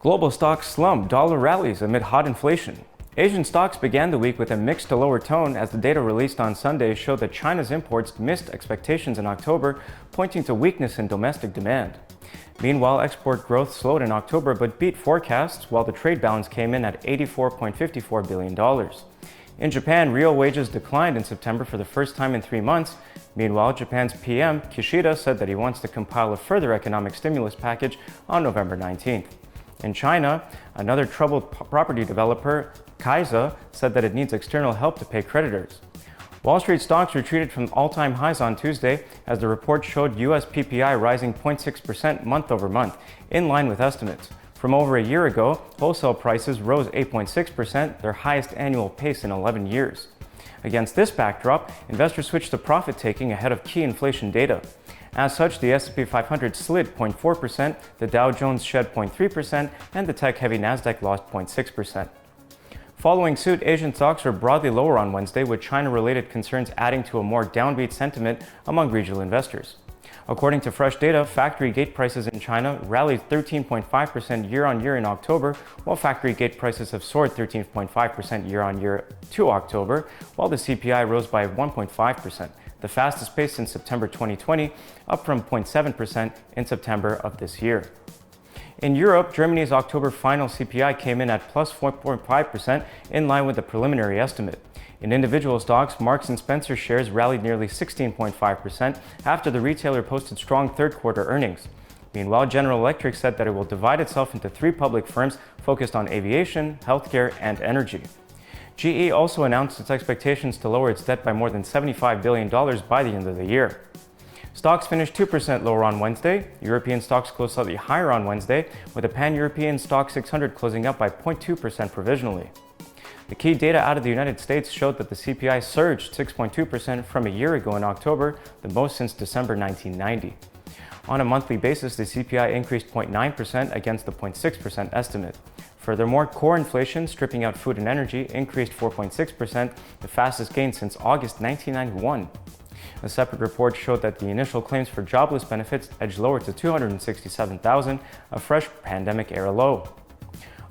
Global stocks slump, dollar rallies amid hot inflation. Asian stocks began the week with a mixed to lower tone as the data released on Sunday showed that China's imports missed expectations in October, pointing to weakness in domestic demand. Meanwhile, export growth slowed in October but beat forecasts, while the trade balance came in at $84.54 billion. In Japan, real wages declined in September for the first time in 3 months. Meanwhile, Japan's PM, Kishida, said that he wants to compile a further economic stimulus package on November 19th. In China, another troubled property developer, Kaisa, said that it needs external help to pay creditors. Wall Street stocks retreated from all-time highs on Tuesday as the report showed U.S. PPI rising 0.6% month over month, in line with estimates. From over a year ago, wholesale prices rose 8.6%, their highest annual pace in 11 years. Against this backdrop, investors switched to profit-taking ahead of key inflation data. As such, the S&P 500 slid 0.4%, the Dow Jones shed 0.3%, and the tech-heavy Nasdaq lost 0.6%. Following suit, Asian stocks were broadly lower on Wednesday, with China-related concerns adding to a more downbeat sentiment among regional investors. According to fresh data, factory gate prices in China rallied 13.5% year-on-year in October, while factory gate prices have soared 13.5% year-on-year to October, while the CPI rose by 1.5%, the fastest pace since September 2020, up from 0.7% in September of this year. In Europe, Germany's October final CPI came in at plus 4.5%, in line with the preliminary estimate. In individual stocks, Marks & Spencer shares rallied nearly 16.5% after the retailer posted strong third-quarter earnings. Meanwhile, General Electric said that it will divide itself into 3 public firms focused on aviation, healthcare, and energy. GE also announced its expectations to lower its debt by more than $75 billion by the end of the year. Stocks finished 2% lower on Wednesday. European stocks closed slightly higher on Wednesday, with the Pan-European Stock 600 closing up by 0.2% provisionally. The key data out of the United States showed that the CPI surged 6.2% from a year ago in October, the most since December 1990. On a monthly basis, the CPI increased 0.9% against the 0.6% estimate. Furthermore, core inflation, stripping out food and energy, increased 4.6%, the fastest gain since August 1991. A separate report showed that the initial claims for jobless benefits edged lower to 267,000, a fresh pandemic-era low.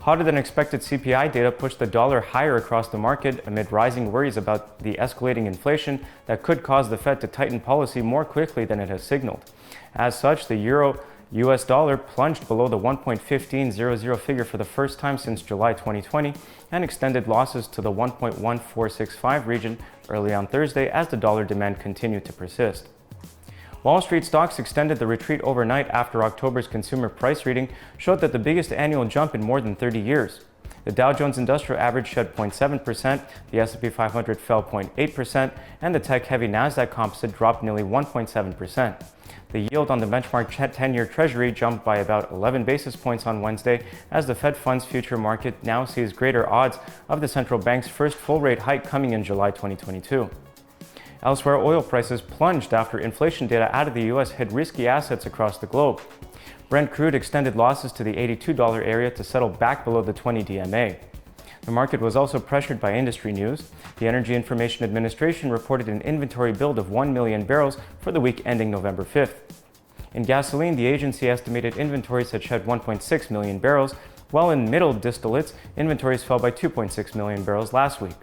Hotter than expected CPI data pushed the dollar higher across the market amid rising worries about the escalating inflation that could cause the Fed to tighten policy more quickly than it has signaled. As such, the euro-US dollar plunged below the 1.1500 figure for the first time since July 2020 and extended losses to the 1.1465 region early on Thursday as the dollar demand continued to persist. Wall Street stocks extended the retreat overnight after October's consumer price reading showed that the biggest annual jump in more than 30 years. The Dow Jones Industrial Average shed 0.7%, the S&P 500 fell 0.8%, and the tech-heavy Nasdaq Composite dropped nearly 1.7%. The yield on the benchmark 10-year Treasury jumped by about 11 basis points on Wednesday as the Fed funds future market now sees greater odds of the central bank's first full-rate hike coming in July 2022. Elsewhere, oil prices plunged after inflation data out of the U.S. hit risky assets across the globe. Brent crude extended losses to the $82 area to settle back below the 20 DMA. The market was also pressured by industry news. The Energy Information Administration reported an inventory build of 1 million barrels for the week ending November 5th. In gasoline, the agency estimated inventories had shed 1.6 million barrels, while in middle distillates, inventories fell by 2.6 million barrels last week.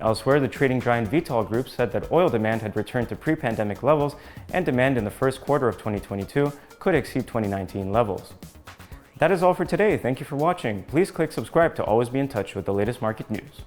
Elsewhere, the trading giant Vitol Group said that oil demand had returned to pre-pandemic levels and demand in the first quarter of 2022 could exceed 2019 levels. That is all for today. Thank you for watching. Please click subscribe to always be in touch with the latest market news.